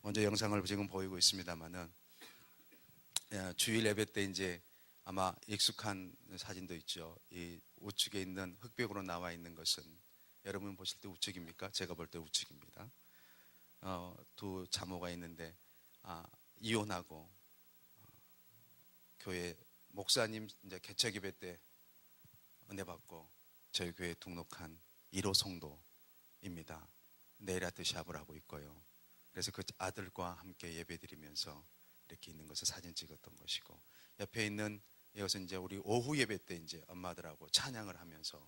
먼저 영상을 지금 보이고 있습니다만은 주일 예배 때 이제 아마 익숙한 사진도 있죠. 이 우측에 있는 흑백으로 나와 있는 것은 여러분 보실 때 우측입니까? 제가 볼 때 우측입니다. 두 자모가 있는데 이혼하고 교회 목사님 이제 개척 예배 때 은혜 받고 저희 교회에 등록한 1호 성도입니다. 네일 아트 샵을 하고 있고요. 그래서 그 아들과 함께 예배드리면서 이렇게 있는 것을 사진 찍었던 것이고, 옆에 있는 이것은 이제 우리 오후 예배 때 이제 엄마들하고 찬양을 하면서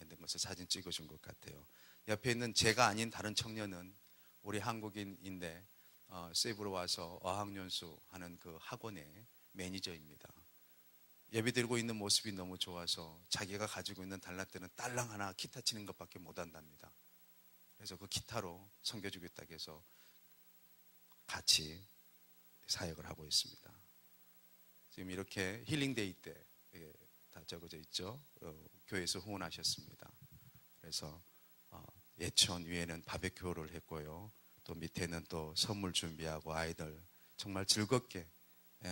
있는 것을 사진 찍어준 것 같아요. 옆에 있는 제가 아닌 다른 청년은 우리 한국인인데 세부로 와서 어학연수 하는 그 학원의 매니저입니다. 예배드리고 있는 모습이 너무 좋아서 자기가 가지고 있는 달란트는 딸랑 하나 기타 치는 것밖에 못한답니다. 그래서 그 기타로 섬겨주겠다고 해서 같이 사역을 하고 있습니다. 지금 이렇게 힐링데이 때 다 적어져 있죠. 교회에서 후원하셨습니다. 그래서 예천 위에는 바베큐를 했고요. 또 밑에는 또 선물 준비하고 아이들 정말 즐겁게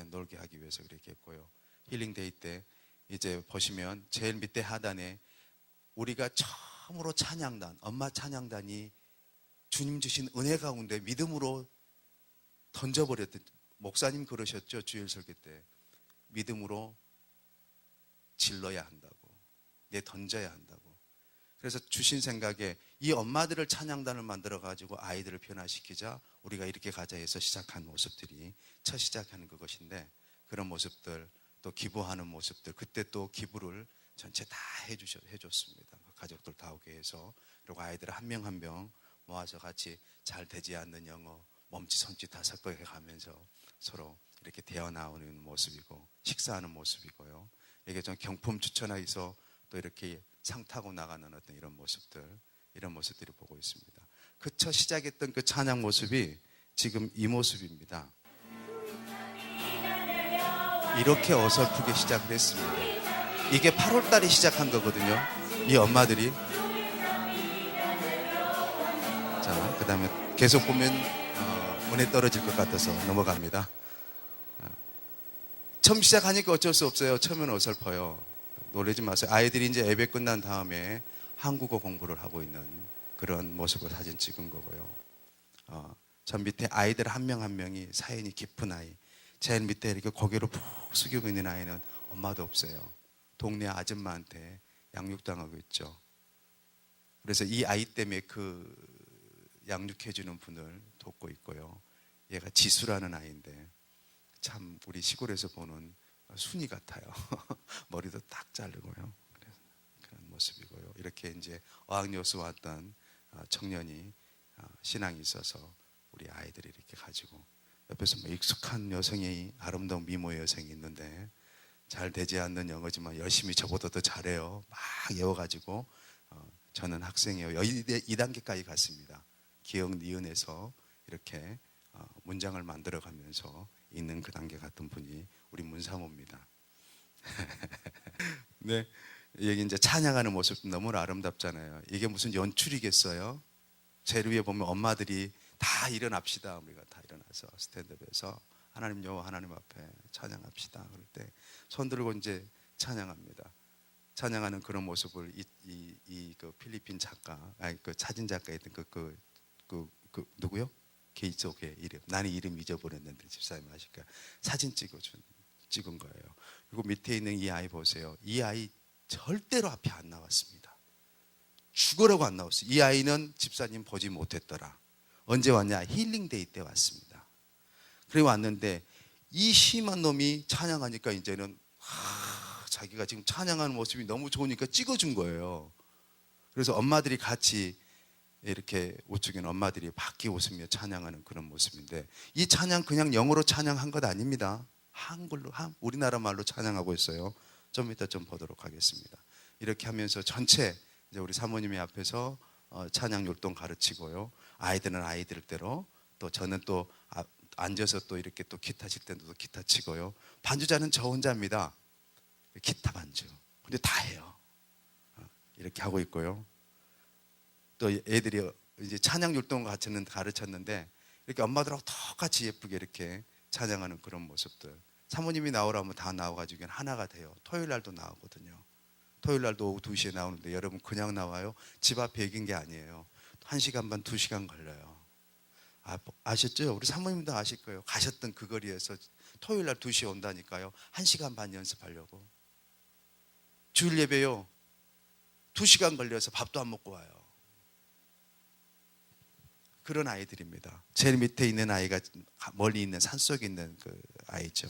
놀게 하기 위해서 그렇게 했고요. 힐링데이 때 이제 보시면 제일 밑에 하단에 우리가 처음으로 찬양단, 엄마 찬양단이 주님 주신 은혜 가운데 믿음으로 던져버렸던, 목사님 그러셨죠. 주일 설교 때 믿음으로 질러야 한다고, 내 던져야 한다고. 그래서 주신 생각에 이 엄마들을 찬양단을 만들어 가지고 아이들을 변화시키자, 우리가 이렇게 가자 해서 시작한 모습들이 첫 시작하는 그것인데, 그런 모습들, 또 기부하는 모습들, 그때 또 기부를 전체 다 해줬습니다. 가족들 다 오게 해서. 그리고 아이들 한 명 한 명 모아서 같이 잘 되지 않는 영어 몸짓 손짓 다 섞어해 가면서 서로 이렇게 대화 나오는 모습이고 식사하는 모습이고요. 이게 좀 경품 추천해서 또 이렇게 상 타고 나가는 어떤 이런 모습들, 이런 모습들을 보고 있습니다. 그 첫 시작했던 그 찬양 모습이 지금 이 모습입니다. 이렇게 어설프게 시작을 했습니다. 이게 8월 달에 시작한 거거든요. 이 엄마들이. 자, 그 다음에 계속 보면 문에 떨어질 것 같아서 넘어갑니다. 처음 시작하니까 어쩔 수 없어요. 처음에는 어설퍼요. 놀라지 마세요. 아이들이 이제 예배 끝난 다음에 한국어 공부를 하고 있는 그런 모습을 사진 찍은 거고요. 전 밑에 아이들 한 명 한 명이 사연이 깊은 아이, 제일 밑에 이렇게 고개를 푹 숙이고 있는 아이는 엄마도 없어요. 동네 아줌마한테 양육당하고 있죠. 그래서 이 아이 때문에 그 양육해주는 분을 돕고 있고요. 얘가 지수라는 아이인데 참 우리 시골에서 보는 순이 같아요. 머리도 딱 자르고요. 그런 모습이고요. 이렇게 이제 어학연수 왔던 청년이 신앙이 있어서 우리 아이들이 이렇게 가지고, 옆에서 뭐 익숙한 여성이, 아름다운 미모의 여성이 있는데 잘 되지 않는 영어지만 열심히 저보다 더 잘해요. 막 외워가지고 저는 학생이에요. 2단계까지 갔습니다. 기억 니은에서 이렇게 문장을 만들어가면서 있는 그 단계 같은 분이 우리 문사모입니다. 네, 여기 이제 찬양하는 모습 너무 아름답잖아요. 이게 무슨 연출이겠어요? 제일 위에 보면 엄마들이 다 일어납시다. 우리가 다 일어나서 스탠드업에서 하나님요, 하나님 앞에 찬양합시다. 그럴 때 손 들고 이제 찬양합니다. 찬양하는 그런 모습을 그 필리핀 작가, 아니 그 사진 작가였던 그 누구요? 개인적의 이름, 나는 이름 잊어버렸는데 집사님 아실까? 사진 찍은 거예요. 그리고 밑에 있는 이 아이 보세요. 이 아이 절대로 앞에 안 나왔습니다. 죽으라고 안 나왔어요. 이 아이는 집사님 보지 못했더라. 언제 왔냐? 힐링데이 때 왔습니다. 그래 왔는데 이 심한 놈이 찬양하니까 이제는 자기가 지금 찬양하는 모습이 너무 좋으니까 찍어준 거예요. 그래서 엄마들이 같이 이렇게 우측에는 엄마들이 밖에 웃으며 찬양하는 그런 모습인데, 이 찬양 그냥 영어로 찬양한 것 아닙니다. 한글로, 우리나라 말로 찬양하고 있어요. 좀 이따 좀 보도록 하겠습니다. 이렇게 하면서 전체 이제 우리 사모님이 앞에서 찬양 율동 가르치고요. 아이들은 아이들대로, 또 저는 또 앉아서 또 이렇게 또 기타 칠 때도 기타 치고요. 반주자는 저 혼자입니다. 기타 반주. 근데 다 해요. 이렇게 하고 있고요. 또 애들이 이제 찬양 율동을 가르쳤는데 이렇게 엄마들하고 똑같이 예쁘게 이렇게 찬양하는 그런 모습들. 사모님이 나오라면 다 나와가지고 하나가 돼요. 토요일 날도 나오거든요. 토요일 날도 오후 2시에 나오는데 여러분 그냥 나와요? 집 앞에 얘기인 게 아니에요. 1시간 반, 2시간 걸려요. 아셨죠? 우리 사모님도 아실 거예요. 가셨던 그 거리에서 토요일 날 2시에 온다니까요. 1시간 반 연습하려고. 주일 예배요. 2시간 걸려서 밥도 안 먹고 와요. 그런 아이들입니다. 제일 밑에 있는 아이가 멀리 있는 산속에 있는 그 아이죠.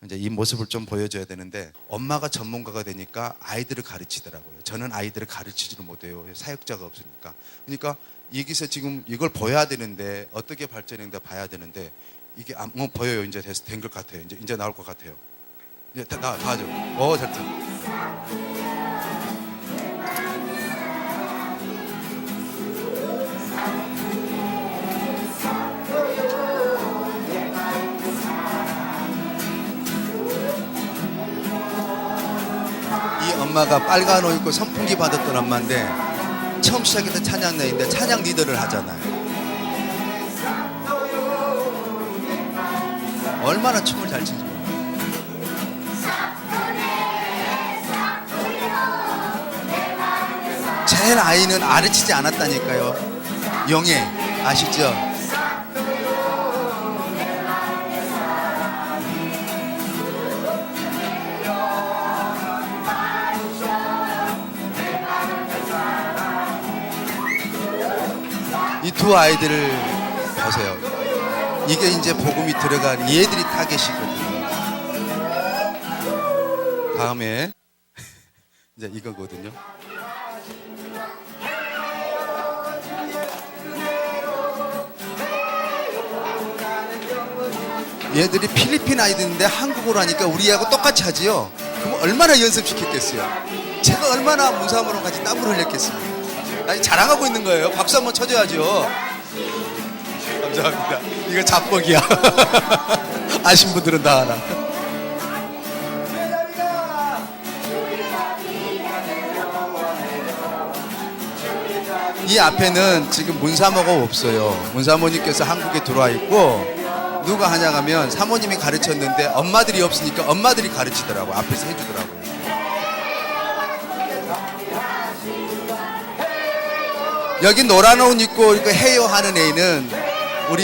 이제 이 모습을 좀 보여줘야 되는데 엄마가 전문가가 되니까 아이들을 가르치더라고요. 저는 아이들을 가르치지를 못해요. 사역자가 없으니까. 그러니까 여기서 지금 이걸 보여야 되는데 어떻게 발전했는데 봐야 되는데 이게 뭐 보여요. 이제 된 것 같아요. 이제 나올 것 같아요. 이제 다 하죠. 잘했어. 이 엄마가 빨간 옷 입고 선풍기 받았던 엄마인데 처음 시작했던 찬양 내인데 찬양 리더를 하잖아요. 얼마나 춤을 잘 추죠. 제일 아이는 아르치지 않았다니까요. 영예 아시죠? 이 두 아이들을 보세요. 이게 이제 복음이 들어간 얘들이 타겟이거든요. 다음에 이제 이거거든요. 얘들이 필리핀 아이들인데 한국어로 하니까 우리하고 똑같이 하지요. 그럼 얼마나 연습시켰겠어요. 제가 얼마나 문사모로 같이 땀을 흘렸겠습니까. 아니, 자랑하고 있는 거예요. 박수 한번 쳐줘야죠. 감사합니다. 이거 잡곡이야. 아신 분들은 다 알아. 이 앞에는 지금 문사모가 없어요. 문사모님께서 한국에 들어와 있고 누가 하냐 하면 사모님이 가르쳤는데 엄마들이 없으니까 엄마들이 가르치더라고요. 앞에서 해주더라고요. 여기 노란 옷 입고 헤어 하는 애는 우리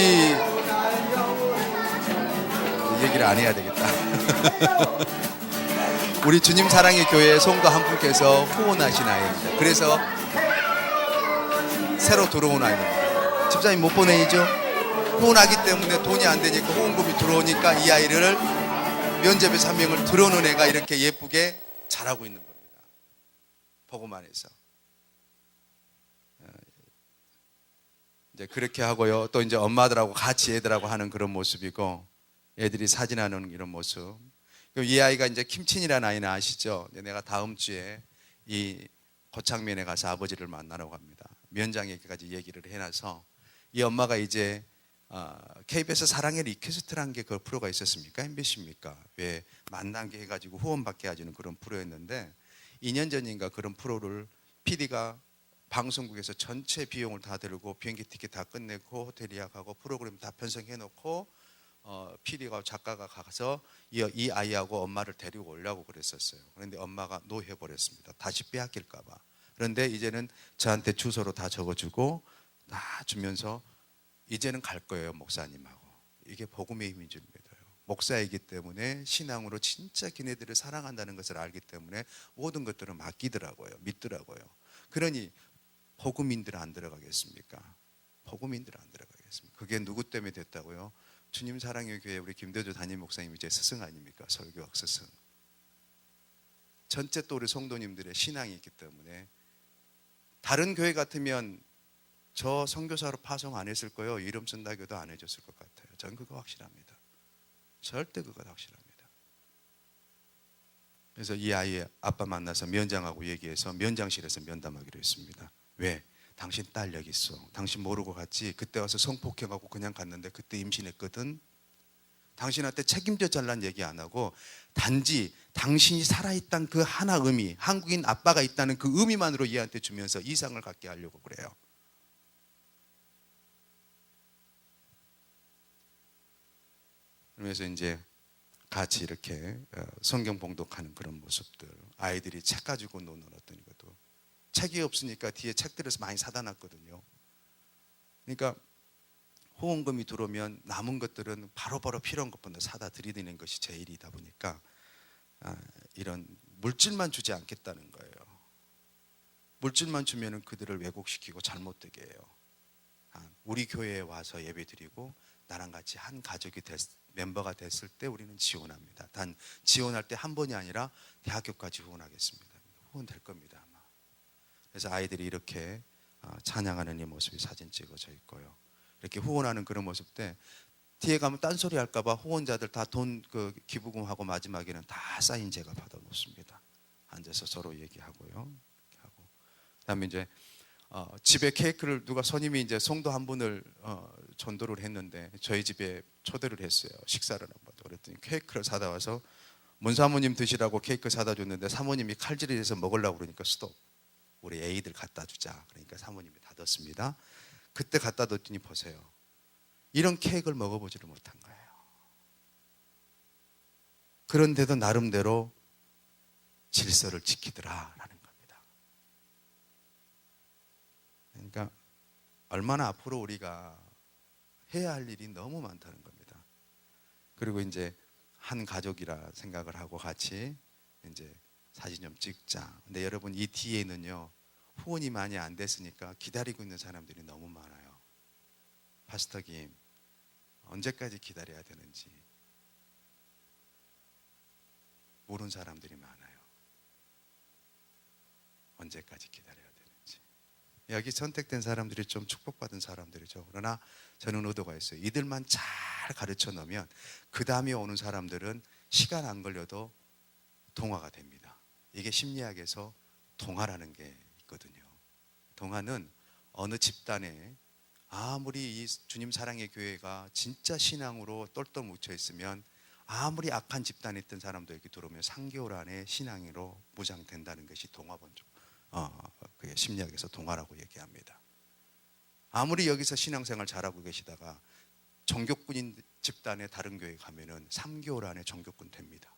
얘기를 안 해야 되겠다. 우리 주님 사랑의 교회 성도 한 분께서 후원하신 아이입니다. 그래서 새로 들어온 아이입니다. 집사님 못 보내죠? 후원하기 때문에 돈이 안 되니까 후원금이 들어오니까 이 아이를 면접에서 한 명을 들어오는 애가 이렇게 예쁘게 자라고 있는 겁니다. 보고만 해서. 이제 그렇게 하고요. 또 이제 엄마들하고 같이 애들하고 하는 그런 모습이고, 애들이 사진하는 이런 모습. 이 아이가 이제 김친이라는 아이는 아시죠? 내가 다음 주에 이 고창면에 가서 아버지를 만나러 갑니다. 면장에게까지 얘기를 해놔서 이 엄마가 이제 KBS 사랑의 리퀘스트라는 게 그 프로가 있었습니까? MBC입니까? 왜 만나게 해가지고 후원받게 해주는 그런 프로였는데 2년 전인가 그런 프로를 PD가 방송국에서 전체 비용을 다 들고 비행기 티켓 다 끝내고 호텔 예약하고 프로그램 다 편성해놓고 PD가 작가가 가서 이 아이하고 엄마를 데리고 오려고 그랬었어요. 그런데 엄마가 노해버렸습니다. 다시 빼앗길까 봐. 그런데 이제는 저한테 주소로 다 적어주고 다 주면서 이제는 갈 거예요, 목사님하고. 이게 복음의 힘인 줄 믿어요. 목사이기 때문에 신앙으로 진짜 걔네들을 사랑한다는 것을 알기 때문에 모든 것들을 맡기더라고요. 믿더라고요. 그러니 복음인들 안 들어가겠습니까? 복음인들 안 들어가겠습니까? 그게 누구 때문에 됐다고요? 주님 사랑의 교회 우리 김대조 담임 목사님이 제 스승 아닙니까? 설교학 스승. 전체 또 우리 성도님들의 신앙이 있기 때문에 다른 교회 같으면 저 선교사로 파송 안 했을 거예요. 이름 쓴다교도 안 해줬을 것 같아요. 전 그거 확실합니다. 절대 그거 확실합니다. 그래서 이 아이의 아빠 만나서 면장하고 얘기해서 면장실에서 면담하기로 했습니다. 왜? 당신 딸 여기 있어. 당신 모르고 갔지. 그때 와서 성폭행하고 그냥 갔는데 그때 임신했거든. 당신한테 책임져 잘란 얘기 안 하고 단지 당신이 살아있다는 그 하나 의미, 한국인 아빠가 있다는 그 의미만으로 얘한테 주면서 이상을 갖게 하려고 그래요. 그러면서 이제 같이 이렇게 성경 봉독하는 그런 모습들, 아이들이 책 가지고 노는 어떤 것도, 책이 없으니까 뒤에 책들에서 많이 사다 놨거든요. 그러니까 후원금이 들어오면 남은 것들은 바로바로 필요한 것보다 사다 드리는 것이 제 일이다 보니까 이런 물질만 주지 않겠다는 거예요. 물질만 주면은 그들을 왜곡시키고 잘못되게 해요. 우리 교회에 와서 예배드리고 나랑 같이 한 가족이 멤버가 됐을 때 우리는 지원합니다. 단 지원할 때 한 번이 아니라 대학교까지 후원하겠습니다. 후원될 겁니다 아마. 그래서 아이들이 이렇게 찬양하는 이 모습이 사진 찍어져 있고요. 이렇게 후원하는 그런 모습 때 뒤에 가면 딴소리 할까봐 후원자들 다 돈 기부금하고 마지막에는 다 사인 제가 받아 놓습니다. 앉아서 서로 얘기하고요. 이렇게 하고 그다음에 이제 집에 케이크를 누가 손님이 이제 성도 한 분을 전도를 했는데 저희 집에 초대를 했어요. 식사를 한번. 그랬더니 케이크를 사다 와서 문사모님 드시라고 케이크 사다 줬는데 사모님이 칼질을 해서 먹으려고 그러니까 스톱. 우리 애이들 갖다 주자. 그러니까 사모님이 닫았습니다. 그때 갖다 뒀더니 보세요. 이런 케이크를 먹어보지를 못한 거예요. 그런데도 나름대로 질서를 지키더라라는 겁니다. 그러니까 얼마나 앞으로 우리가 해야 할 일이 너무 많다는 겁니다. 그리고 이제 한 가족이라 생각을 하고 같이 이제 사진 좀 찍자. 근데 여러분 이 뒤에는요 후원이 많이 안 됐으니까 기다리고 있는 사람들이 너무 많아요. 파스터 김 언제까지 기다려야 되는지 모르는 사람들이 많아요. 언제까지 기다려야 되는지. 여기 선택된 사람들이 좀 축복받은 사람들이죠. 그러나 저는 의도가 있어요. 이들만 잘 가르쳐 놓으면 그 다음에 오는 사람들은 시간 안 걸려도 동화가 됩니다. 이게 심리학에서 동화라는 게 있거든요. 동화는 어느 집단에 아무리 이 주님 사랑의 교회가 진짜 신앙으로 똘똘 뭉쳐 있으면 아무리 악한 집단에 있던 사람도 여기 들어오면 3개월 안에 신앙으로 무장된다는 것이 동화본적 그게 심리학에서 동화라고 얘기합니다. 아무리 여기서 신앙생활 잘하고 계시다가 정교꾼인 집단의 다른 교회 가면은 3개월 안에 정교꾼 됩니다.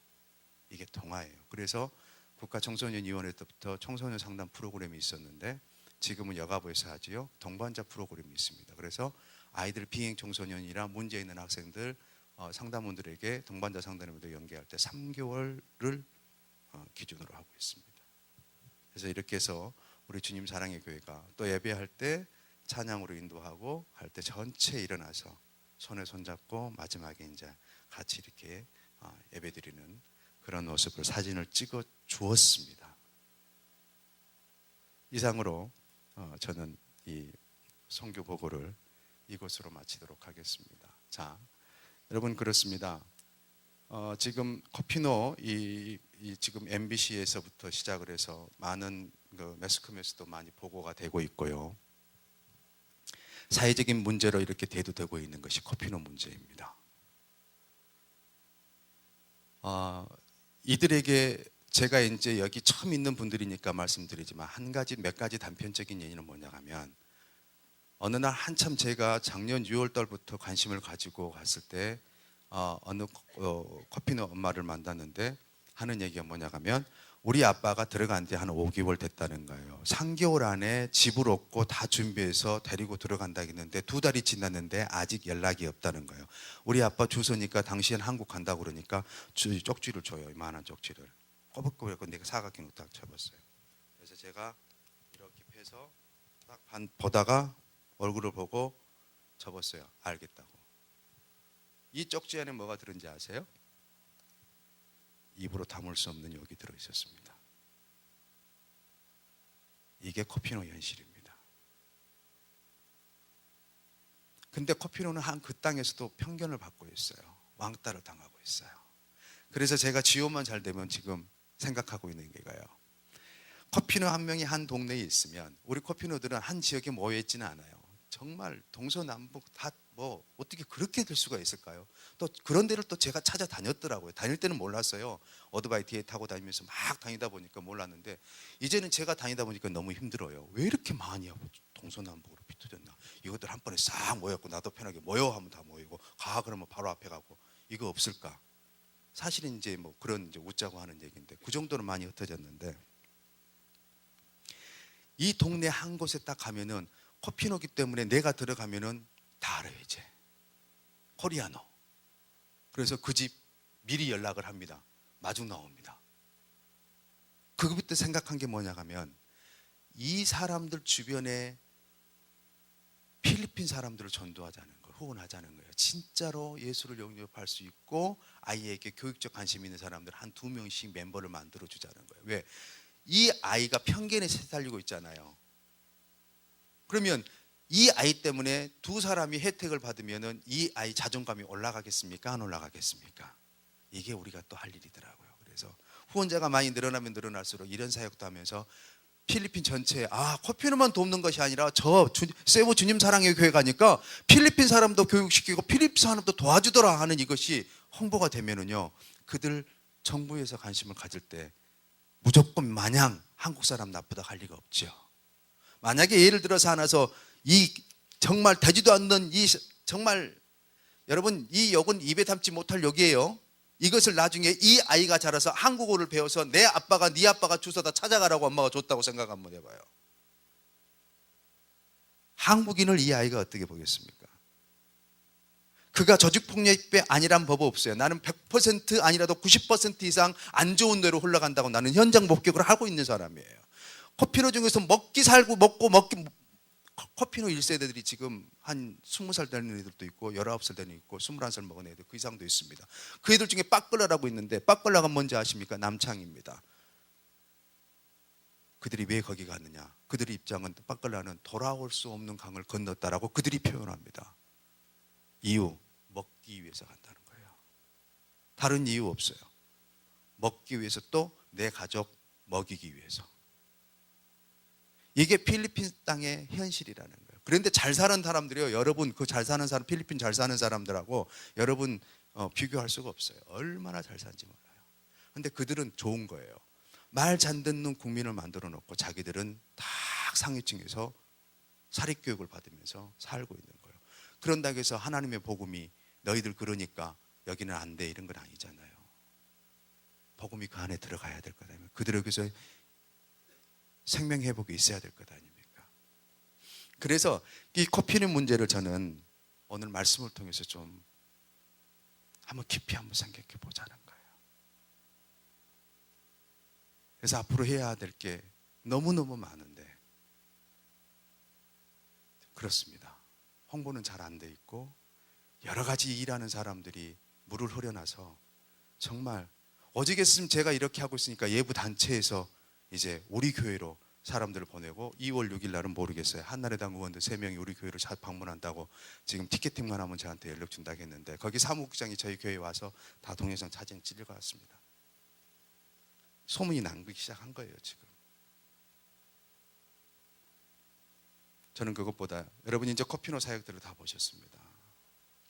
이게 동화예요. 그래서 국가청소년위원회 때부터 청소년 상담 프로그램이 있었는데 지금은 여가부에서 하지요. 동반자 프로그램이 있습니다. 그래서 아이들 비행 청소년이나 문제 있는 학생들 상담원들에게 동반자 상담원들 연계할 때 3개월을 기준으로 하고 있습니다. 그래서 이렇게 해서 우리 주님 사랑의 교회가 또 예배할 때 찬양으로 인도하고 할 때 전체 일어나서 손에 손잡고 마지막에 이제 같이 이렇게 예배드리는 그런 모습을 사진을 찍어 주었습니다. 이상으로 저는 이 선교 보고를 이것으로 마치도록 하겠습니다. 자, 여러분 그렇습니다. 지금 커피노 이 지금 MBC에서부터 시작을 해서 많은 그 매스컴에서도 많이 보고가 되고 있고요. 사회적인 문제로 이렇게 대두되고 있는 것이 커피노 문제입니다. 이들에게 제가 이제 여기 처음 있는 분들이니까 말씀드리지만 몇 가지 단편적인 얘기는 뭐냐 하면 어느 날 한참 제가 작년 6월 달부터 관심을 가지고 갔을 때 어느 커피노 엄마를 만났는데 하는 얘기가 뭐냐 하면 우리 아빠가 들어간 지 한 5개월 됐다는 거예요. 3개월 안에 집을 얻고 다 준비해서 데리고 들어간다 했는데 2달이 지났는데 아직 연락이 없다는 거예요. 우리 아빠 주소니까 당신 한국 간다고 그러니까 쪽지를 줘요. 이만한 쪽지를. 꼬박꼬박 내가 사각형으로 딱 접었어요. 그래서 제가 이렇게 펴서 딱 보다가 얼굴을 보고 접었어요. 알겠다고. 이 쪽지 안에 뭐가 들은지 아세요? 입으로 담을 수 없는 욕이 들어있었습니다. 이게 코피노 현실입니다. 근데 코피노는 그 땅에서도 편견을 받고 있어요. 왕따를 당하고 있어요. 그래서 제가 지원만 잘 되면 지금 생각하고 있는 게 이거예요. 코피노 한 명이 한 동네에 있으면 우리 코피노들은 한 지역에 모여 있지는 않아요. 정말 동서남북 다 뭐 어떻게 그렇게 될 수가 있을까요? 또 그런 데를 또 제가 찾아다녔더라고요. 다닐 때는 몰랐어요. 오토바이 뒤에 타고 다니면서 막 다니다 보니까 몰랐는데 이제는 제가 다니다 보니까 너무 힘들어요. 왜 이렇게 많이 동서남북으로 흩어졌나? 이것들 한 번에 싹 모였고 나도 편하게 모여 하면 다 모이고 가 그러면 바로 앞에 가고 이거 없을까? 사실은 이제 뭐 그런 이제 웃자고 하는 얘기인데 그 정도는 많이 흩어졌는데, 이 동네 한 곳에 딱 가면은 코피노기 때문에 내가 들어가면은 다 알아요 이제. 코리아노. 그래서 그 집 미리 연락을 합니다. 마중 나옵니다. 그것부터 생각한 게 뭐냐 하면, 이 사람들 주변에 필리핀 사람들을 전도하자는 거예요. 후원하자는 거예요. 진짜로 예수를 영접할 수 있고 아이에게 교육적 관심 있는 사람들 한 2명씩 멤버를 만들어 주자는 거예요. 왜? 이 아이가 편견에 시달리고 있잖아요. 그러면 이 아이 때문에 두 사람이 혜택을 받으면은 이 아이 자존감이 올라가겠습니까? 안 올라가겠습니까? 이게 우리가 또 할 일이더라고요. 그래서 후원자가 많이 늘어나면 늘어날수록 이런 사역도 하면서 필리핀 전체에 코피노만 돕는 것이 아니라 세부 주님 사랑의 교회 가니까 필리핀 사람도 교육시키고 필리핀 사람도 도와주더라 하는 이것이 홍보가 되면은요, 그들 정부에서 관심을 가질 때 무조건 마냥 한국 사람 나쁘다 할 리가 없죠. 만약에 예를 들어서 하나서 이 정말 되지도 않는 이 정말, 여러분 이 욕은 입에 담지 못할 욕이에요. 이것을 나중에 이 아이가 자라서 한국어를 배워서 내 아빠가 네 아빠가 주워다 찾아가라고 엄마가 줬다고 생각 한번 해봐요. 한국인을 이 아이가 어떻게 보겠습니까? 그가 조직폭력배 아니란 법 없어요. 나는 100% 아니라도 90% 이상 안 좋은 데로 흘러간다고 나는 현장 목격을 하고 있는 사람이에요. 코피노 중에서 먹기 살고 코피노 1세대들이 지금 한 20살 되는 애들도 있고 19살 되는 애도 있고 21살 먹은 애들 그 이상도 있습니다. 그 애들 중에 빠끌라라고 있는데, 빠끌라가 뭔지 아십니까? 남창입니다. 그들이 왜 거기 갔느냐? 그들의 입장은 빠끌라는 돌아올 수 없는 강을 건넜다라고 그들이 표현합니다. 이유, 먹기 위해서 간다는 거예요. 다른 이유 없어요. 먹기 위해서, 또 내 가족 먹이기 위해서. 이게 필리핀 땅의 현실이라는 거예요. 그런데 잘 사는 사람들이요, 여러분 그 잘 사는 사람, 필리핀 잘 사는 사람들하고 여러분 비교할 수가 없어요. 얼마나 잘 사는지 몰라요. 근데 그들은 좋은 거예요. 말 잘 듣는 국민을 만들어 놓고 자기들은 다 상위층에서 사립교육을 받으면서 살고 있는 거예요. 그런다고 해서 하나님의 복음이 너희들 그러니까 여기는 안 돼 이런 건 아니잖아요. 복음이 그 안에 들어가야 될 것 아닙니까? 그들에게서 생명 회복이 있어야 될 것 아닙니까? 그래서 이 코피노 문제를 저는 오늘 말씀을 통해서 좀 한번 깊이 한번 생각해 보자는 거예요. 그래서 앞으로 해야 될 게 너무너무 많은데, 그렇습니다. 홍보는 잘 안 돼 있고 여러 가지 일하는 사람들이 물을 흐려놔서, 정말 오직했으면 제가 이렇게 하고 있으니까 예부 단체에서 이제 우리 교회로 사람들을 보내고, 2월 6일 날은 모르겠어요. 한나라당 의원들 3명이 우리 교회를 방문한다고 지금 티켓팅만 하면 저한테 연락 준다고 했는데, 거기 사무국장이 저희 교회에 와서 다 동영상 사진 찍어 왔습니다. 소문이 나기 시작한 거예요 지금. 저는 그것보다, 여러분 이제 코피노 사역들을 다 보셨습니다.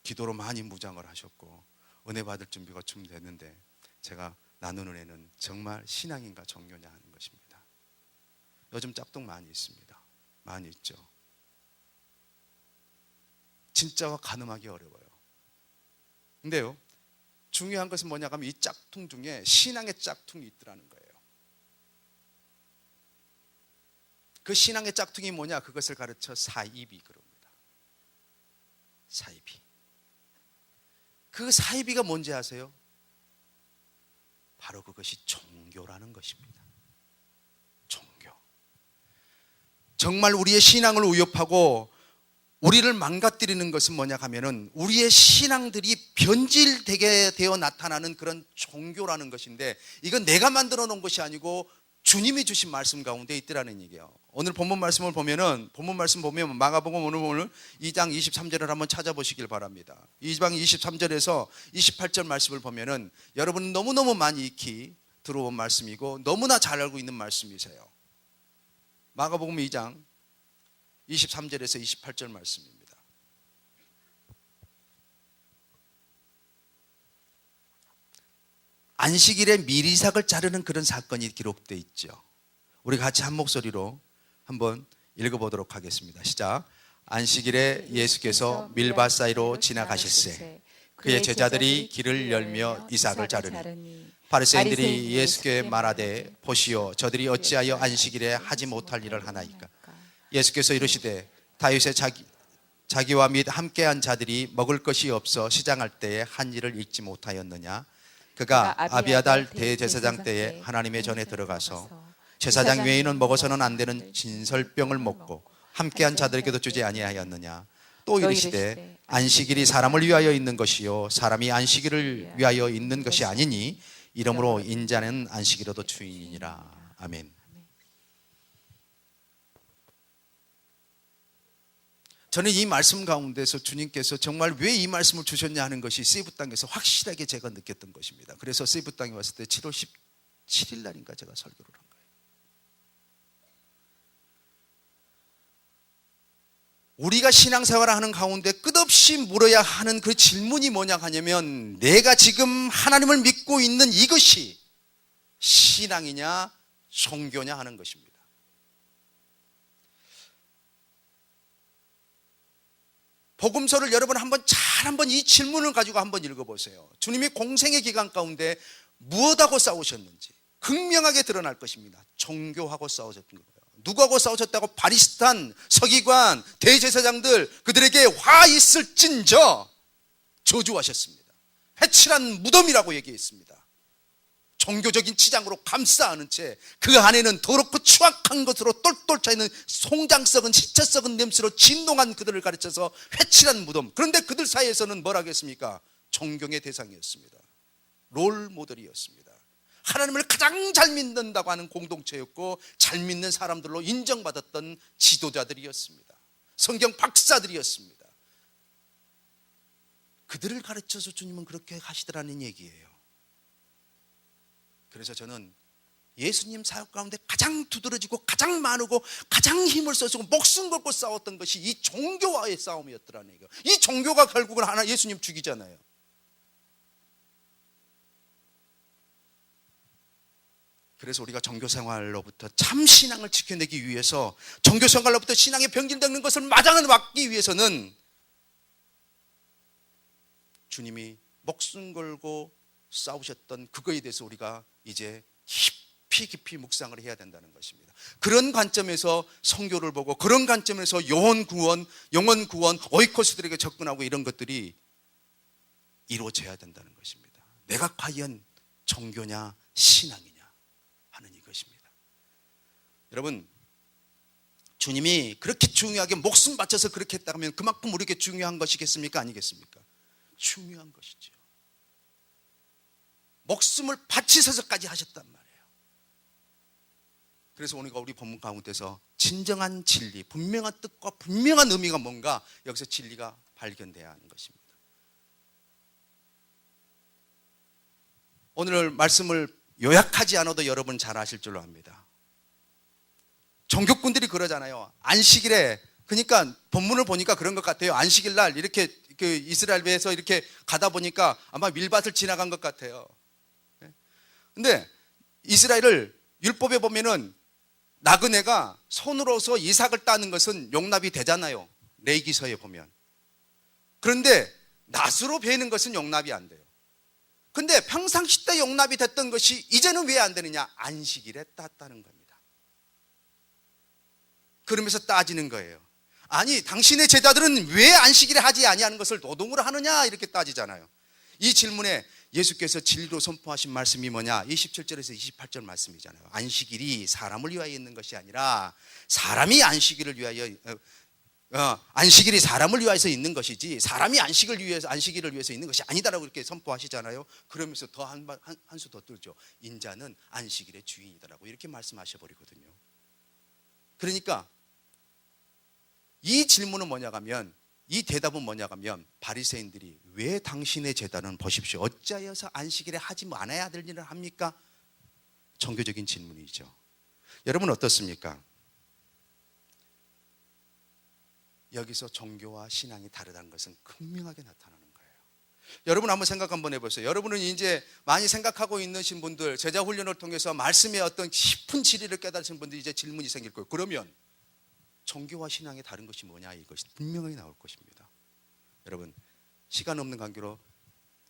기도로 많이 무장을 하셨고 은혜 받을 준비가 좀 됐는데, 제가 나누는 애는 정말 신앙인가 종교냐 하는 것입니다. 요즘 짝퉁 많이 있습니다. 많이 있죠. 진짜와 가늠하기 어려워요. 근데요, 중요한 것은 뭐냐 하면 이 짝퉁 중에 신앙의 짝퉁이 있더라는 거예요. 그 신앙의 짝퉁이 뭐냐? 그것을 가르쳐 사이비 그럽니다. 사이비. 그 사이비가 뭔지 아세요? 바로 그것이 종교라는 것입니다. 종교. 정말 우리의 신앙을 위협하고 우리를 망가뜨리는 것은 뭐냐 하면은 우리의 신앙들이 변질되게 되어 나타나는 그런 종교라는 것인데, 이건 내가 만들어 놓은 것이 아니고 주님이 주신 말씀 가운데 있더라는 얘기예요. 오늘 본문 말씀을 보면은, 본문 말씀 보면 마가복음 오늘 2장 23절을 한번 찾아보시길 바랍니다. 2장 23절에서 28절 말씀을 보면은 여러분 너무너무 많이 익히 들어온 말씀이고 너무나 잘 알고 있는 말씀이세요. 마가복음 2장 23절에서 28절 말씀입니다. 안식일에 미리삭을 자르는 그런 사건이 기록되어 있죠. 우리 같이 한 목소리로 한번 읽어보도록 하겠습니다. 시작. 안식일에 예수께서 밀밭 사이로 지나가실세 그의 제자들이 길을 열며 이삭을 자르니 바리새인들이 예수께 말하되 보시오 저들이 어찌하여 안식일에 하지 못할 일을 하나이까. 예수께서 이르시되 다윗의 자기와 및 함께한 자들이 먹을 것이 없어 시장할 때에 한 일을 잊지 못하였느냐. 그가 아비아달 대제사장 때에 하나님의 전에 들어가서 제사장 외에는 먹어서는 안 되는 진설병을 먹고 함께한 자들에게도 주지 아니하였느냐. 또 이르시되 안식일이 사람을 위하여 있는 것이요 사람이 안식일을 위하여 있는 것이 아니니 이러므로 인자는 안식일에도 주인이니라. 아멘. 저는 이 말씀 가운데서 주님께서 정말 왜 이 말씀을 주셨냐 하는 것이 세부 땅에서 확실하게 제가 느꼈던 것입니다. 그래서 세부 땅에 왔을 때 7월 17일 날인가 제가 설교를 한 거예요. 우리가 신앙생활을 하는 가운데 끝없이 물어야 하는 그 질문이 뭐냐 하냐면 내가 지금 하나님을 믿고 있는 이것이 신앙이냐 종교냐 하는 것입니다. 복음서를 여러분 한번 이 질문을 가지고 한번 읽어보세요. 주님이 공생의 기간 가운데 무엇하고 싸우셨는지 극명하게 드러날 것입니다. 종교하고 싸우셨던 거예요. 누구하고 싸우셨다고? 바리스탄, 서기관, 대제사장들 그들에게 화 있을진저 저주하셨습니다. 해칠한 무덤이라고 얘기했습니다. 종교적인 치장으로 감싸 안은 채 그 안에는 더럽고 추악한 것으로 똘똘 차있는 송장 썩은 시체 썩은 냄새로 진동한 그들을 가르쳐서 회칠한 무덤. 그런데 그들 사이에서는 뭘 하겠습니까? 존경의 대상이었습니다. 롤 모델이었습니다. 하나님을 가장 잘 믿는다고 하는 공동체였고 잘 믿는 사람들로 인정받았던 지도자들이었습니다. 성경 박사들이었습니다. 그들을 가르쳐서 주님은 그렇게 하시더라는 얘기예요. 그래서 저는 예수님 사역 가운데 가장 두드러지고 가장 많고 가장 힘을 써서 목숨 걸고 싸웠던 것이 이 종교와의 싸움이었더라는 얘기예요. 이 종교가 결국은 하나 예수님 죽이잖아요. 그래서 우리가 종교생활로부터 참 신앙을 지켜내기 위해서 종교생활로부터 신앙의 병질되는 것을 막기 위해서는 주님이 목숨 걸고 싸우셨던 그거에 대해서 우리가 이제 깊이 묵상을 해야 된다는 것입니다. 그런 관점에서 성교를 보고 그런 관점에서 영혼 구원, 오이코스들에게 접근하고 이런 것들이 이루어져야 된다는 것입니다. 내가 과연 종교냐 신앙이냐 하는 이것입니다. 여러분, 주님이 그렇게 중요하게 목숨 바쳐서 그렇게 했다면 그만큼 우리에게 중요한 것이겠습니까? 아니겠습니까? 중요한 것이죠. 목숨을 바치셔서까지 하셨단 말이에요. 그래서 오늘 우리 본문 가운데서 진정한 진리, 분명한 뜻과 분명한 의미가 뭔가 여기서 진리가 발견돼야 하는 것입니다. 오늘 말씀을 요약하지 않아도 여러분 잘 아실 줄로 압니다. 종교꾼들이 그러잖아요. 안식일에, 그러니까 본문을 보니까 그런 것 같아요. 안식일 날 이렇게 그 이스라엘에서 이렇게 가다 보니까 아마 밀밭을 지나간 것 같아요. 근데 이스라엘을 율법에 보면은 나그네가 손으로서 이삭을 따는 것은 용납이 되잖아요. 레위기서에 보면. 그런데 낫으로 베는 것은 용납이 안 돼요. 근데 평상시 때 용납이 됐던 것이 이제는 왜 안 되느냐? 안식일에 땄다는 겁니다. 그러면서 따지는 거예요. 아니, 당신의 제자들은 왜 안식일에 하지 아니하는 것을 노동으로 하느냐? 이렇게 따지잖아요. 이 질문에 예수께서 진리로 선포하신 말씀이 뭐냐? 27절에서 28절 말씀이잖아요. 안식일이 사람을 위하여 있는 것이 아니라 사람이 안식일을 위하여 안식일이 사람을 위하여서 있는 것이지 사람이 안식일을 위해서 있는 것이 아니다라고 이렇게 선포하시잖아요. 그러면서 더 한 수 더 들죠. 인자는 안식일의 주인이다라고 이렇게 말씀하셔 버리거든요. 그러니까 이 질문은 뭐냐 하면, 이 대답은 뭐냐 하면, 바리새인들이 왜 당신의 제단은 보십시오, 어찌하여서 안식일에 하지 않아야 될 일을 합니까? 종교적인 질문이죠. 여러분 어떻습니까? 여기서 종교와 신앙이 다르다는 것은 극명하게 나타나는 거예요. 여러분 한번 생각 한번 해보세요. 여러분은 이제 많이 생각하고 있으신 분들, 제자 훈련을 통해서 말씀의 어떤 깊은 진리를 깨달으신 분들이 이제 질문이 생길 거예요. 그러면 종교와 신앙의 다른 것이 뭐냐, 이것이 분명하게 나올 것입니다. 여러분, 시간 없는 관계로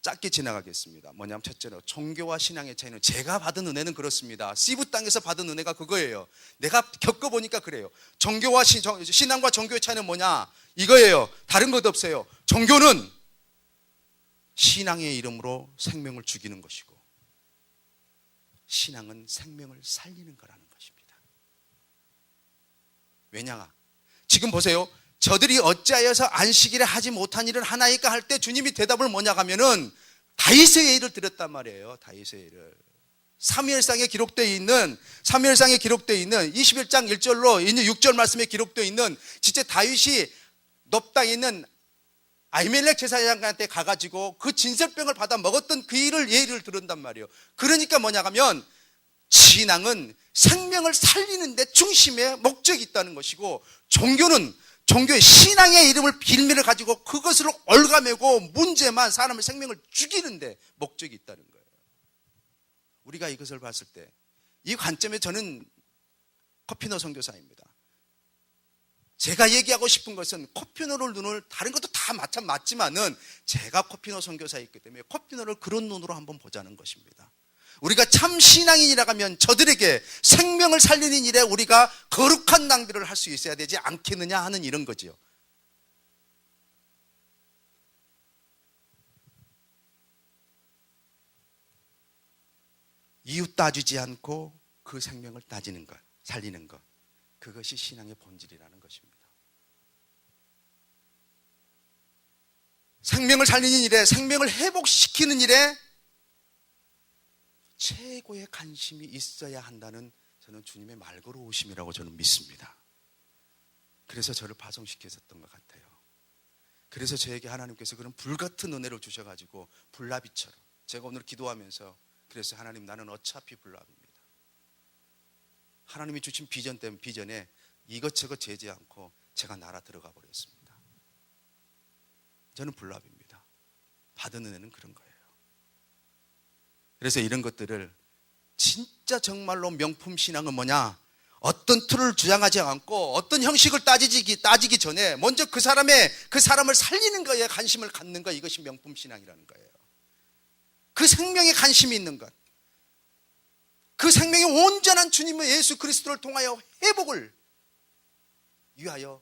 짧게 지나가겠습니다. 뭐냐면 첫째로 종교와 신앙의 차이는, 제가 받은 은혜는 그렇습니다. 시브 땅에서 받은 은혜가 그거예요. 내가 겪어보니까 그래요. 종교와 신앙과 종교의 차이는 뭐냐, 이거예요. 다른 것도 없어요. 종교는 신앙의 이름으로 생명을 죽이는 것이고, 신앙은 생명을 살리는 거라는 것입니다. 왜냐, 지금 보세요. 저들이 어찌하여서 안식일에 하지 못한 일은 하나이까 할 때 주님이 대답을 뭐냐 하면은 다윗의 예를 들었단 말이에요. 다윗의 예를. 사무엘상에 기록되어 있는 21장 1절로 있는 6절 말씀에 기록되어 있는, 진짜 다윗이 놉 땅에 있는 아히멜렉 제사장한테 가가지고 그 진설병을 받아 먹었던 그 일을 예를 들은단 말이에요. 그러니까 뭐냐 하면 신앙은 생명을 살리는 데 중심에 목적이 있다는 것이고, 종교는 종교의 신앙의 이름을 빌미를 가지고 그것을 얽아매고 문제만 사람의 생명을 죽이는데 목적이 있다는 거예요. 우리가 이것을 봤을 때 이 관점에 저는 코피노 선교사입니다. 제가 얘기하고 싶은 것은 코피노를 눈을, 다른 것도 다 맞지만은 제가 코피노 선교사였기 때문에 코피노를 그런 눈으로 한번 보자는 것입니다. 우리가 참 신앙인이라고 하면 저들에게 생명을 살리는 일에 우리가 거룩한 낭비를 할 수 있어야 되지 않겠느냐 하는 이런 거지요. 이웃 따지지 않고 그 생명을 따지는 것, 살리는 것, 그것이 신앙의 본질이라는 것입니다. 생명을 살리는 일에, 생명을 회복시키는 일에 최고의 관심이 있어야 한다는, 저는 주님의 말걸어오심이라고 저는 믿습니다. 그래서 저를 파송시켰던 것 같아요. 그래서 저에게 하나님께서 그런 불같은 은혜를 주셔가지고 불나비처럼, 제가 오늘 기도하면서 그래서 하나님, 나는 어차피 불나비입니다. 하나님이 주신 비전 때문에, 비전에 이것저것 재지 않고 제가 날아 들어가 버렸습니다. 저는 불나비입니다. 받은 은혜는 그런 거예요. 그래서 이런 것들을, 진짜 정말로 명품 신앙은 뭐냐, 어떤 틀을 주장하지 않고 어떤 형식을 따지기 전에 먼저 그 사람을 살리는 거에 관심을 갖는 것, 이것이 명품 신앙이라는 거예요. 그 생명에 관심이 있는 것, 그 생명의 온전한 주님의 예수 그리스도를 통하여 회복을 위하여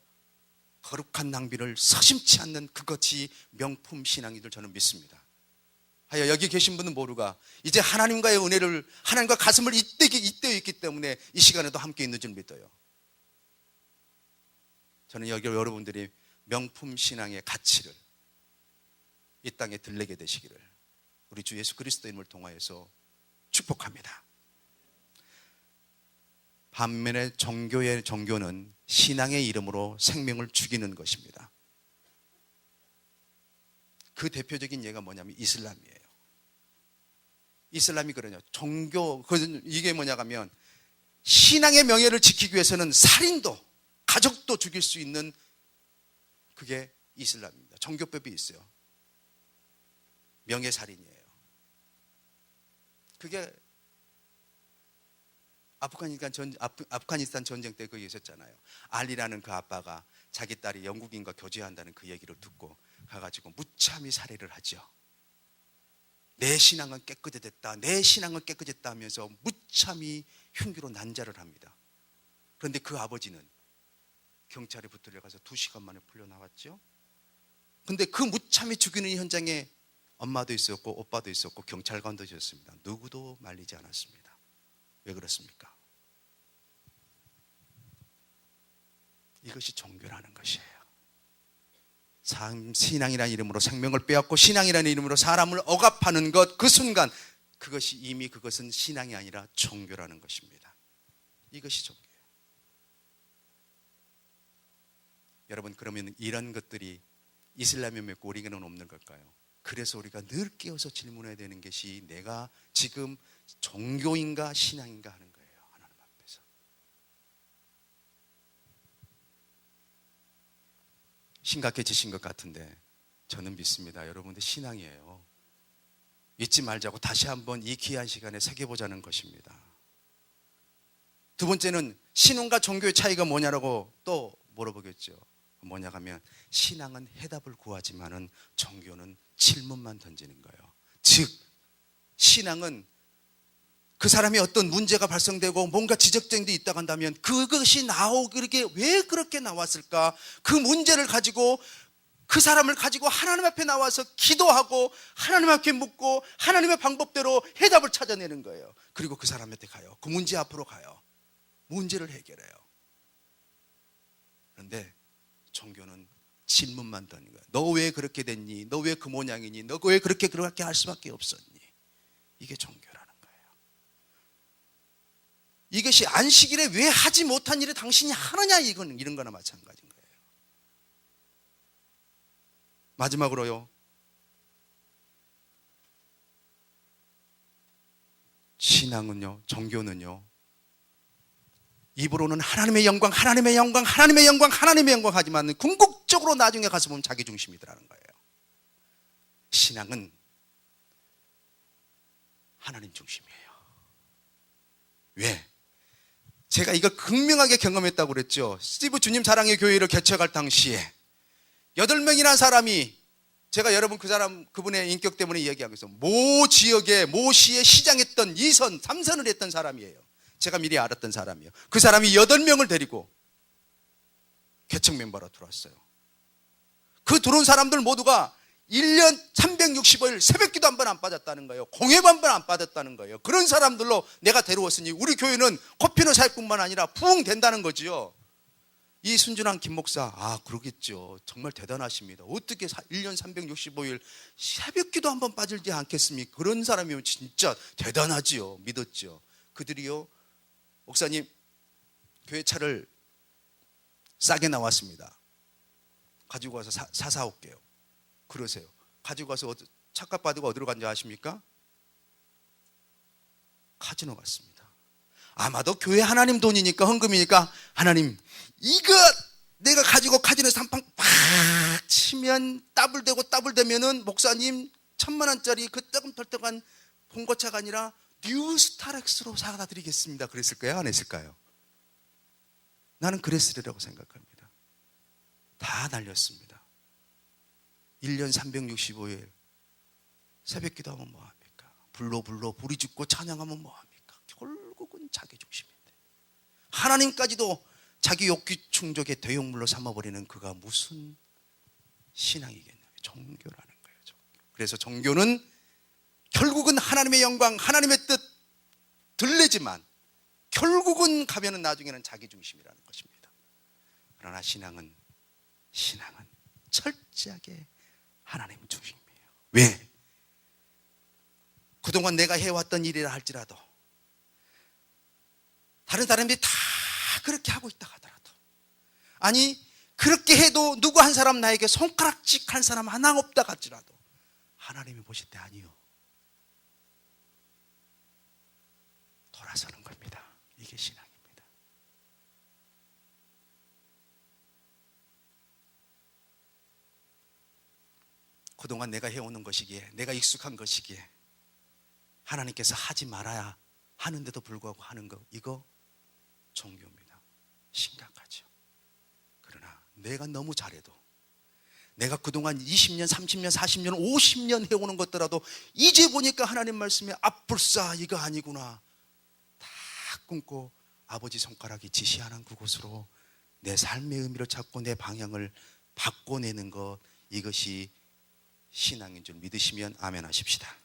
거룩한 낭비를 서심치 않는 그것이 명품 신앙인 줄 저는 믿습니다. 하여 여기 계신 분은 모르가 이제 하나님과의 은혜를, 하나님과 가슴을 잇대어 있기 때문에 이 시간에도 함께 있는 줄 믿어요. 저는 여기 여러분들이 명품 신앙의 가치를 이 땅에 들리게 되시기를 우리 주 예수 그리스도의 이름을 통하여서 축복합니다. 반면에 종교는 신앙의 이름으로 생명을 죽이는 것입니다. 그 대표적인 예가 뭐냐면 이슬람이에요. 이슬람이 그러냐, 이게 뭐냐 하면 신앙의 명예를 지키기 위해서는 살인도, 가족도 죽일 수 있는, 그게 이슬람입니다. 종교법이 있어요. 명예살인이에요. 그게 아프가니스탄 전쟁 때 그게 있었잖아요. 알리라는 그 아빠가 자기 딸이 영국인과 교제한다는 그 얘기를 듣고 가가지고 무참히 살해를 하죠. 내 신앙은 깨끗해졌다, 내 신앙은 깨끗했다 하면서 무참히 흉기로 난자를 합니다. 그런데 그 아버지는 경찰에 붙들려 가서 2시간 만에 풀려나왔죠. 그런데 그 무참히 죽이는 현장에 엄마도 있었고 오빠도 있었고 경찰관도 있었습니다. 누구도 말리지 않았습니다. 왜 그렇습니까? 이것이 종교라는 것이에요. 신앙이라는 이름으로 생명을 빼앗고 신앙이라는 이름으로 사람을 억압하는 것, 그 순간 그것이 이미 그것은 신앙이 아니라 종교라는 것입니다. 이것이 종교예요. 여러분, 그러면 이런 것들이 이슬람에 맺고 우리에게는 없는 걸까요? 그래서 우리가 늘 깨어서 질문해야 되는 것이 내가 지금 종교인가 신앙인가 하는 거예요. 하나님 앞에서. 심각해지신 것 같은데 저는 믿습니다. 여러분들 신앙이에요. 잊지 말자고 다시 한번 이 귀한 시간에 새겨보자는 것입니다. 두 번째는 신앙과 종교의 차이가 뭐냐라고 또 물어보겠죠. 뭐냐 하면 신앙은 해답을 구하지만은 종교는 질문만 던지는 거예요. 즉 신앙은 그 사람이 어떤 문제가 발생되고 뭔가 지적점이 있다고 한다면 그것이 나오게 왜 그렇게 나왔을까? 그 문제를 가지고 그 사람을 가지고 하나님 앞에 나와서 기도하고 하나님 앞에 묻고 하나님의 방법대로 해답을 찾아내는 거예요. 그리고 그 사람한테 가요. 그 문제 앞으로 가요. 문제를 해결해요. 그런데 종교는 질문만 던지는 거예요. 너 왜 그렇게 됐니? 너 왜 그 모양이니? 너 왜 그렇게 할 수밖에 없었니? 이게 종교라는 거예요. 이것이 안식일에 왜 하지 못한 일을 당신이 하느냐, 이런 거나 마찬가지인 거예요. 마지막으로요, 신앙은요, 종교는요, 입으로는 하나님의 영광, 하나님의 영광, 하나님의 영광, 하나님의 영광 하지만 궁극적으로 나중에 가서 보면 자기 중심이더라는 거예요. 신앙은 하나님 중심이에요. 왜? 제가 이걸 극명하게 경험했다고 그랬죠. 스티브 주님 사랑의 교회를 개척할 당시에 8명이라는 사람이, 제가 여러분 그분의 인격 때문에 이야기하고 있어요. 모 지역에, 모 시에 시장했던 2선, 3선을 했던 사람이에요. 제가 미리 알았던 사람이에요. 그 사람이 8명을 데리고 개척 멤버로 들어왔어요. 그 들어온 사람들 모두가 1년 365일 새벽기도 한 번 안 빠졌다는 거예요. 공예도 한 번 안 빠졌다는 거예요. 그런 사람들로 내가 데려왔으니 우리 교회는 코피노 사역뿐만 아니라 부흥된다는 거지요. 이 순진한 김 목사, 그러겠죠. 정말 대단하십니다. 어떻게 1년 365일 새벽기도 한 번 빠질지 않겠습니까? 그런 사람이면 진짜 대단하지요. 믿었죠. 그들이요, 목사님 교회 차를 싸게 나왔습니다. 가지고 와서 사올게요. 그러세요. 가지고 와서 차값 받고 어디로 간지 아십니까? 카지노 갔습니다. 아마도 교회 하나님 돈이니까, 헌금이니까, 하나님 이거 내가 가지고 카지노에서 한 판 팍 치면 더블되면은 목사님 1,000,000원짜리 그 뜨끔털떡한 봉고차가 아니라 뉴스타렉스로 사다 드리겠습니다. 그랬을까요? 안 했을까요? 나는 그랬으리라고 생각합니다. 다 날렸습니다. 1년 365일 새벽기도 하면 뭐합니까? 불로 불이 죽고 찬양하면 뭐합니까? 결국은 자기 중심인데, 하나님까지도 자기 욕구 충족의 대용물로 삼아버리는 그가 무슨 신앙이겠냐고요. 종교라는 거예요. 종교. 그래서 종교는 결국은 하나님의 영광, 하나님의 뜻 들리지만 결국은 가면은 나중에는 자기 중심이라는 것입니다. 그러나 신앙은 철저하게 하나님 중심이에요. 왜? 그동안 내가 해왔던 일이라 할지라도, 다른 사람들이 다 그렇게 하고 있다 하더라도, 아니 그렇게 해도 누구 한 사람 나에게 손가락질 한 사람 하나 없다 할지라도 하나님이 보실 때 아니요, 돌아서는 겁니다. 이게 신앙입니다. 그동안 내가 해오는 것이기에, 내가 익숙한 것이기에 하나님께서 하지 말아야 하는데도 불구하고 하는 거, 이거 종교입니다. 심각하죠. 그러나 내가 너무 잘해도, 내가 그동안 20년, 30년, 40년, 50년 해오는 것더라도 이제 보니까 하나님 말씀에 앞불싸 이거 아니구나, 다 끊고 아버지 손가락이 지시하는 그곳으로 내 삶의 의미를 찾고 내 방향을 바꿔내는 것, 이것이 신앙인 줄 믿으시면 아멘 하십시다.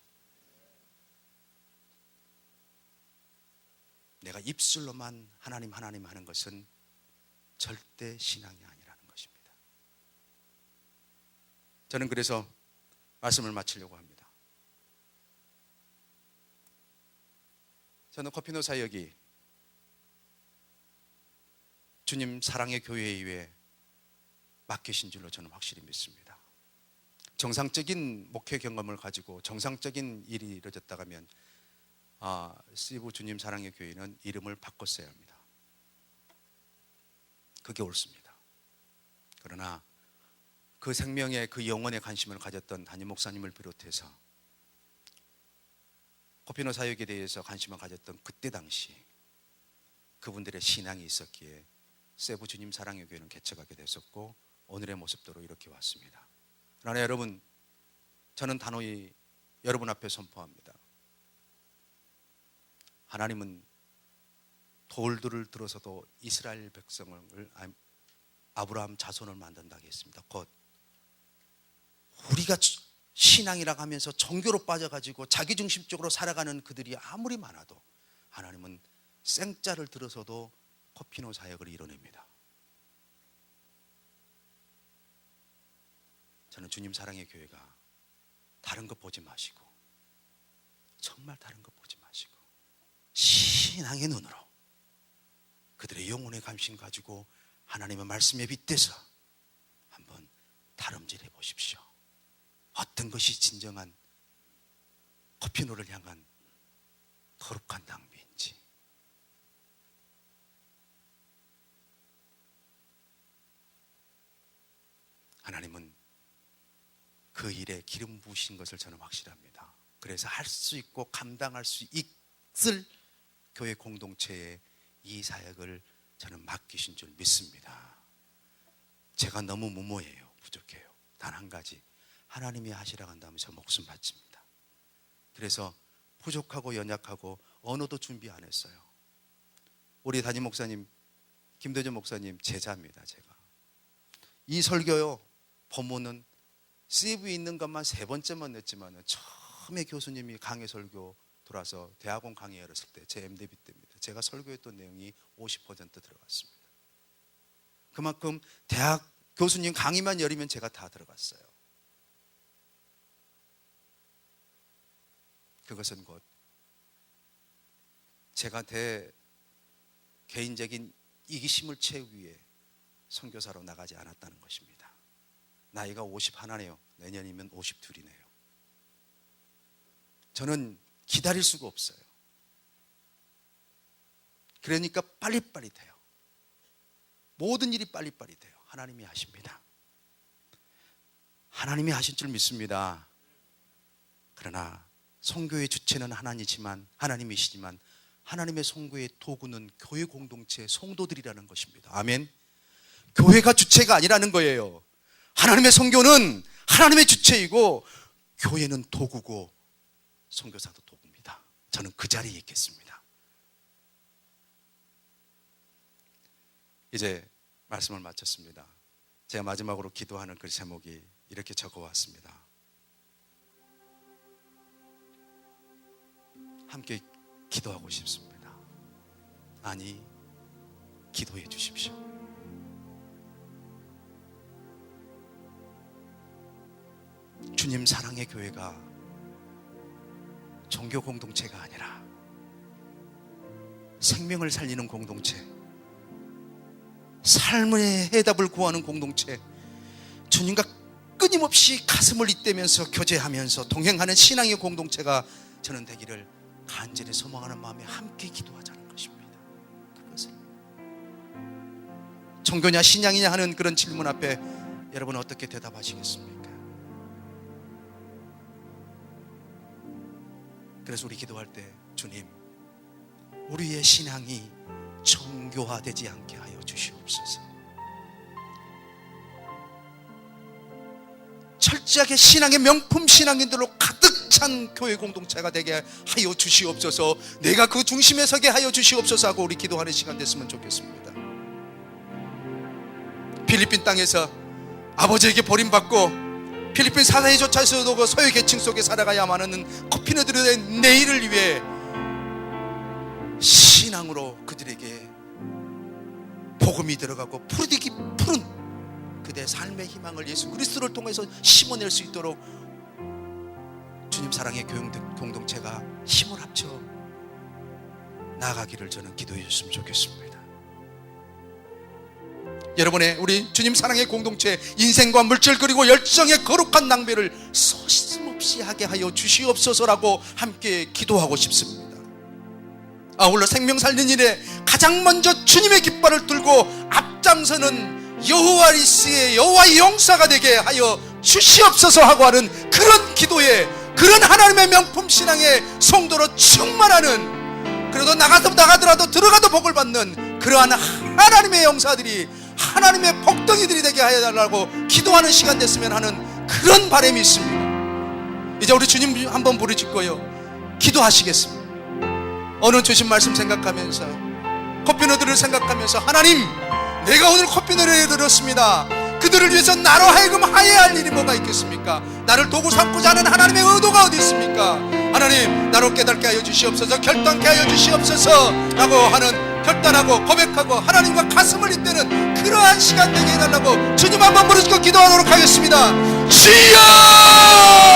내가 입술로만 하나님 하나님 하는 것은 절대 신앙이 아니라는 것입니다. 저는 그래서 말씀을 마치려고 합니다. 저는 코피노 사역이 주님 사랑의 교회 이외에 맡기신 줄로 저는 확실히 믿습니다. 정상적인 목회 경험을 가지고 정상적인 일이 이루어졌다고 하면 스티브 주님 사랑의 교회는 이름을 바꿨어야 합니다. 그게 옳습니다. 그러나 그 생명의, 그 영혼의 관심을 가졌던 담임 목사님을 비롯해서 코피노 사역에 대해서 관심을 가졌던 그때 당시 그분들의 신앙이 있었기에 세부 주님 사랑의 교회는 개척하게 됐었고, 오늘의 모습대로 이렇게 왔습니다. 그러나 여러분, 저는 단호히 여러분 앞에 선포합니다. 하나님은 돌들을 들어서도 이스라엘 백성을, 아브라함 자손을 만든다고 했습니다. 곧 우리가 신앙이라고 하면서 종교로 빠져가지고 자기중심적으로 살아가는 그들이 아무리 많아도 하나님은 생자를 들어서도 코피노 사역을 이뤄냅니다. 저는 주님 사랑의 교회가 다른 것 보지 마시고, 정말 다른 것 보지 마시고 신앙의 눈으로 그들의 영혼의 관심 가지고 하나님의 말씀에 빗대서 한번 다름질해 보십시오. 어떤 것이 진정한 코피노를 향한 거룩한 낭비인지. 하나님은 그 일에 기름 부으신 것을 저는 확실합니다. 그래서 할 수 있고 감당할 수 있을 교회 공동체에 이 사역을 저는 맡기신 줄 믿습니다. 제가 너무 무모해요. 부족해요. 단 한 가지, 하나님이 하시라고 한다면 저 목숨 바칩니다. 그래서 부족하고 연약하고 언어도 준비 안 했어요. 우리 담임 목사님, 김대전 목사님 제자입니다. 제가 이 설교요, 본문은 CV에 있는 것만 3번째만 냈지만 처음에 교수님이 강의 설교 돌아서 대학원 강의 열었을 때, 제 MDB 때입니다. 제가 설교했던 내용이 50% 들어갔습니다. 그만큼 대학 교수님 강의만 열리면 제가 다 들어갔어요. 그것은 곧 제가 개인적인 이기심을 채우기 위해 선교사로 나가지 않았다는 것입니다. 나이가 51네요. 내년이면 52이네요. 저는 기다릴 수가 없어요. 그러니까 빨리빨리 돼요. 모든 일이 빨리빨리 돼요. 하나님이 하십니다. 하나님이 하신 줄 믿습니다. 그러나 선교의 주체는 하나님이시지만 하나님의 선교의 도구는 교회 공동체 성도들이라는 것입니다. 아멘. 교회가 주체가 아니라는 거예요. 하나님의 선교는 하나님의 주체이고 교회는 도구고 선교사도 도구입니다. 저는 그 자리에 있겠습니다. 이제 말씀을 마쳤습니다. 제가 마지막으로 기도하는 그 제목이 이렇게 적어왔습니다. 함께 기도하고 싶습니다. 아니, 기도해 주십시오. 주님 사랑의 교회가 종교 공동체가 아니라 생명을 살리는 공동체, 삶의 해답을 구하는 공동체, 주님과 끊임없이 가슴을 잇대면서 교제하면서 동행하는 신앙의 공동체가 저는 되기를 간절히 소망하는 마음에 함께 기도하자는 것입니다. 그것을 종교냐 신앙이냐 하는 그런 질문 앞에 여러분 어떻게 대답하시겠습니까? 그래서 우리 기도할 때, 주님, 우리의 신앙이 정교화되지 않게 하여 주시옵소서. 철저하게 신앙의 명품 신앙인들로 가득 찬 교회 공동체가 되게 하여 주시옵소서. 내가 그 중심에 서게 하여 주시옵소서 하고 우리 기도하는 시간 됐으면 좋겠습니다. 필리핀 땅에서 아버지에게 버림받고 필리핀 사회조차에서도 그 소외 계층 속에 살아가야만 하는 코피노들의 내일을 위해 신앙으로 그들에게 복음이 들어가고 푸르디기 푸른 그들의 삶의 희망을 예수 그리스도를 통해서 심어낼 수 있도록 주님 사랑의 공동체가 힘을 합쳐 나아가기를 저는 기도해 주셨으면 좋겠습니다. 여러분의 우리 주님 사랑의 공동체, 인생과 물질 그리고 열정의 거룩한 낭비를 서슴없이 하게 하여 주시옵소서라고 함께 기도하고 싶습니다. 아울러 생명 살리는 일에 가장 먼저 주님의 깃발을 들고 앞장서는 여호와 리스의 여호와의 용사가 되게 하여 주시옵소서 하고 하는 그런 기도에, 그런 하나님의 명품 신앙의 성도로 충만하는, 그래도 나가더라도 들어가도 복을 받는 그러한 하나님의 용사들이 하나님의 복덩이들이 되게 하여달라고 기도하는 시간 됐으면 하는 그런 바람이 있습니다. 이제 우리 주님 한번 부르짖고요, 기도하시겠습니다. 어느 주신 말씀 생각하면서, 코피노들을 생각하면서, 하나님, 내가 오늘 코피노를 들었습니다. 그들을 위해서 나로 하여금 하여야 할 일이 뭐가 있겠습니까? 나를 도구 삼고자 하는 하나님의 의도가 어디 있습니까? 하나님, 나로 깨닫게 하여 주시옵소서, 결단케 하여 주시옵소서 라고 하는, 결단하고 고백하고 하나님과 가슴을 잇대는 그러한 시간 되게 해달라고 주님 한번 부르짖고 기도하도록 하겠습니다. 주여!